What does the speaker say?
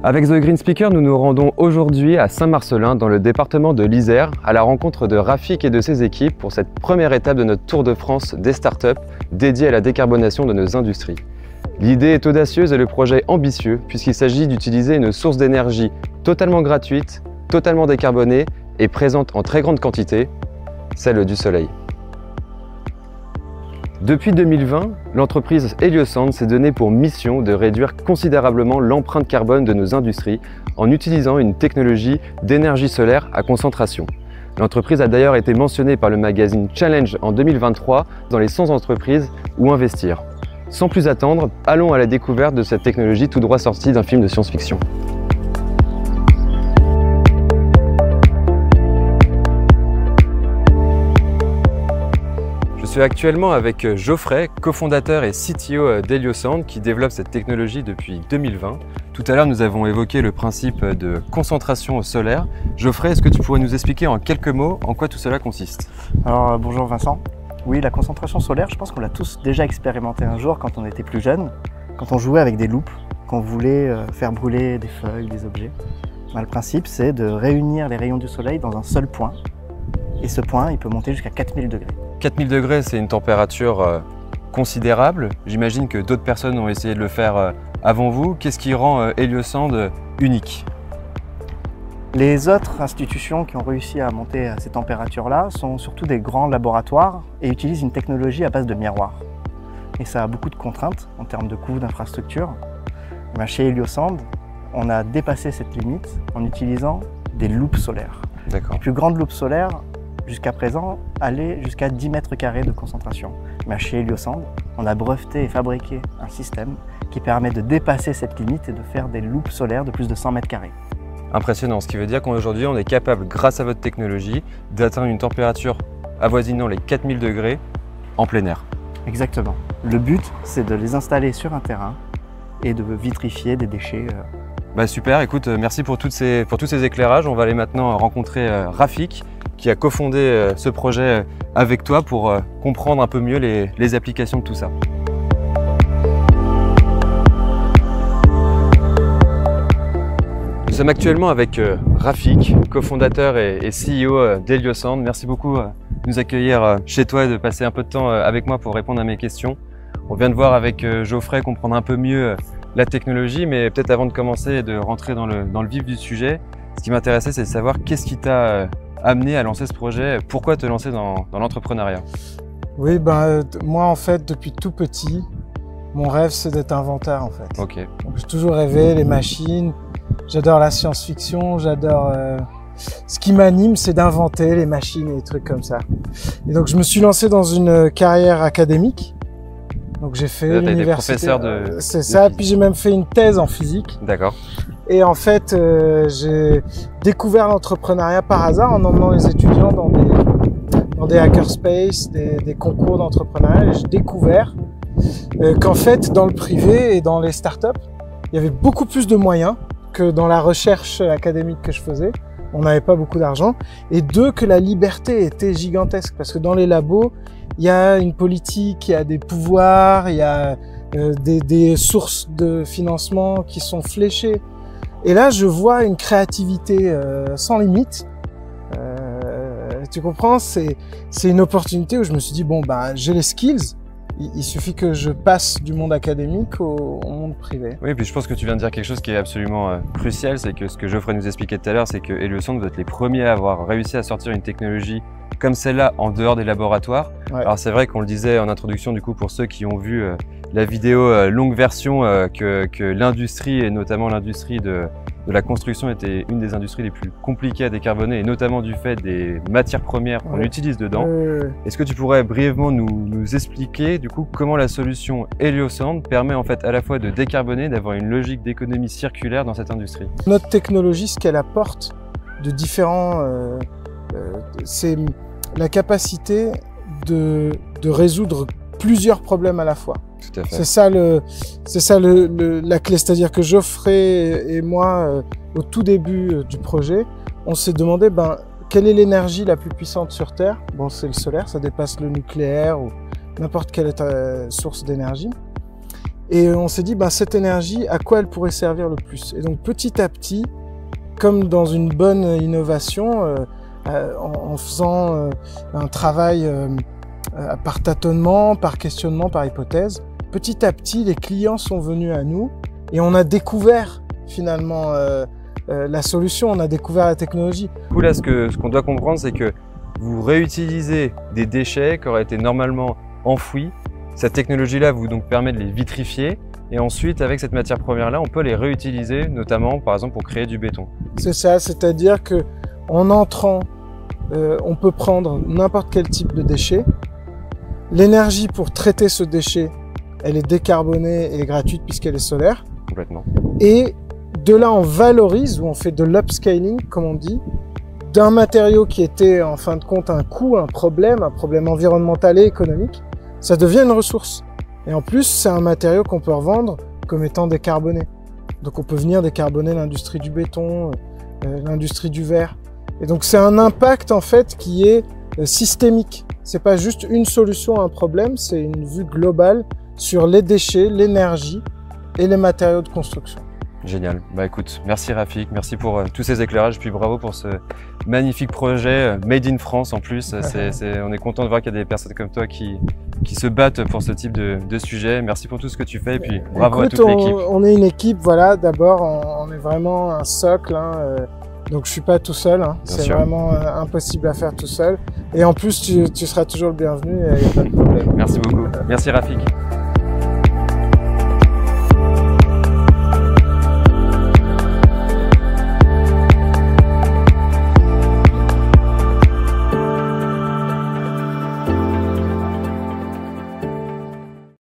Avec The Green Speaker, nous nous rendons aujourd'hui à Saint-Marcellin, dans le département de l'Isère, à la rencontre de Rafik et de ses équipes pour cette première étape de notre Tour de France des startups dédiée à la décarbonation de nos industries. L'idée est audacieuse et le projet ambitieux, puisqu'il s'agit d'utiliser une source d'énergie totalement gratuite, totalement décarbonée et présente en très grande quantité, celle du soleil. Depuis 2020, l'entreprise Heliosand s'est donnée pour mission de réduire considérablement l'empreinte carbone de nos industries en utilisant une technologie d'énergie solaire à concentration. L'entreprise a d'ailleurs été mentionnée par le magazine Challenge en 2023 dans les 100 entreprises où investir. Sans plus attendre, allons à la découverte de cette technologie tout droit sortie d'un film de science-fiction. Je suis actuellement avec Geoffrey, cofondateur et CTO d'Heliosand, qui développe cette technologie depuis 2020. Tout à l'heure, nous avons évoqué le principe de concentration solaire. Geoffrey, est-ce que tu pourrais nous expliquer en quelques mots en quoi tout cela consiste? Alors bonjour Vincent. Oui, la concentration solaire, je pense qu'on l'a tous déjà expérimenté un jour quand on était plus jeune, quand on jouait avec des loupes, qu'on voulait faire brûler des feuilles, des objets. Le principe, c'est de réunir les rayons du soleil dans un seul point. Et ce point, il peut monter jusqu'à 4000 degrés. 4000 degrés, c'est une température considérable. J'imagine que d'autres personnes ont essayé de le faire avant vous. Qu'est-ce qui rend Heliosand unique? Les autres institutions qui ont réussi à monter à ces températures-là sont surtout des grands laboratoires et utilisent une technologie à base de miroirs. Et ça a beaucoup de contraintes en termes de coûts, d'infrastructures. Chez Heliosand, on a dépassé cette limite en utilisant des loupes solaires. D'accord. Les plus grandes loupes solaires, jusqu'à présent, allaient jusqu'à 10 mètres carrés de concentration. Mais chez Heliosand, on a breveté et fabriqué un système qui permet de dépasser cette limite et de faire des loupes solaires de plus de 100 mètres carrés. Impressionnant, ce qui veut dire qu'aujourd'hui, on est capable, grâce à votre technologie, d'atteindre une température avoisinant les 4000 degrés en plein air. Exactement. Le but, c'est de les installer sur un terrain et de vitrifier des déchets. Super, écoute, merci pour tous ces éclairages. On va aller maintenant rencontrer Rafik, qui a cofondé ce projet avec toi pour comprendre un peu mieux les applications de tout ça. Nous sommes actuellement avec Rafik, cofondateur et CEO d'Heliosand. Merci beaucoup de nous accueillir chez toi et de passer un peu de temps avec moi pour répondre à mes questions. On vient de voir avec Geoffrey comprendre un peu mieux la technologie, mais peut-être avant de commencer et de rentrer dans le vif du sujet, ce qui m'intéressait, c'est de savoir qu'est-ce qui t'a amené à lancer ce projet, pourquoi te lancer dans l'entrepreneuriat? Oui, moi en fait, depuis tout petit, mon rêve c'est d'être inventeur en fait. Ok. J'ai toujours rêvé les machines, j'adore la science-fiction, j'adore... Ce qui m'anime, c'est d'inventer les machines et des trucs comme ça. Et donc je me suis lancé dans une carrière académique. Donc j'ai fait l'université. Professeur de... C'est ça, puis j'ai même fait une thèse en physique. D'accord. Et en fait, j'ai découvert l'entrepreneuriat par hasard en emmenant les étudiants dans des hackerspace, des concours d'entrepreneuriat. Et j'ai découvert qu'en fait, dans le privé et dans les startups, il y avait beaucoup plus de moyens que dans la recherche académique que je faisais. On n'avait pas beaucoup d'argent. Et deux, que la liberté était gigantesque. Parce que dans les labos, il y a une politique, il y a des pouvoirs, il y a des sources de financement qui sont fléchées. Et là, je vois une créativité sans limite. Tu comprends? C'est une opportunité où je me suis dit, j'ai les skills. Il suffit que je passe du monde académique au monde privé. Oui, puis je pense que tu viens de dire quelque chose qui est absolument crucial, c'est que ce que Geoffrey nous expliquait tout à l'heure, c'est que Heliosand, vous êtes les premiers à avoir réussi à sortir une technologie comme celle-là en dehors des laboratoires. Ouais. Alors c'est vrai qu'on le disait en introduction, du coup, pour ceux qui ont vu la vidéo longue version, que l'industrie, et notamment l'industrie de la construction, était une des industries les plus compliquées à décarboner, et notamment du fait des matières premières qu'on utilise dedans. Est-ce que tu pourrais brièvement nous expliquer du coup comment la solution Heliosand permet en fait à la fois de décarboner, d'avoir une logique d'économie circulaire dans cette industrie? Notre technologie, ce qu'elle apporte de différents, c'est la capacité de résoudre plusieurs problèmes à la fois. Tout à fait. C'est ça la clé, c'est-à-dire que Geoffrey et moi, au tout début du projet, on s'est demandé quelle est l'énergie la plus puissante sur Terre. Bon, c'est le solaire, ça dépasse le nucléaire ou n'importe quelle source d'énergie. Et on s'est dit, cette énergie, à quoi elle pourrait servir le plus? Et donc petit à petit, comme dans une bonne innovation, en faisant un travail par tâtonnement, par questionnement, par hypothèse, petit à petit, les clients sont venus à nous et on a découvert finalement la solution, on a découvert la technologie. Du coup, là, ce qu'on doit comprendre, c'est que vous réutilisez des déchets qui auraient été normalement enfouis. Cette technologie-là vous donc permet de les vitrifier et ensuite, avec cette matière première-là, on peut les réutiliser, notamment, par exemple, pour créer du béton. C'est ça, c'est-à-dire que en entrant, on peut prendre n'importe quel type de déchet. L'énergie pour traiter ce déchet, elle est décarbonée et gratuite puisqu'elle est solaire. Complètement. Et de là, on valorise ou on fait de l'upscaling, comme on dit, d'un matériau qui était en fin de compte un coût, un problème environnemental et économique. Ça devient une ressource. Et en plus, c'est un matériau qu'on peut revendre comme étant décarboné. Donc on peut venir décarboner l'industrie du béton, l'industrie du verre. Et donc c'est un impact en fait qui est systémique. C'est pas juste une solution à un problème, c'est une vue globale sur les déchets, l'énergie et les matériaux de construction. Génial. Bah écoute, merci Rafik, merci pour tous ces éclairages, puis bravo pour ce magnifique projet Made in France en plus. On est content de voir qu'il y a des personnes comme toi qui se battent pour ce type de sujet. Merci pour tout ce que tu fais et puis bravo à toute l'équipe. On est une équipe, voilà, d'abord on est vraiment un socle, donc je suis pas tout seul, c'est vraiment impossible à faire tout seul. Et en plus tu seras toujours le bienvenu, il n'y a pas de problème. Merci beaucoup, merci Rafik.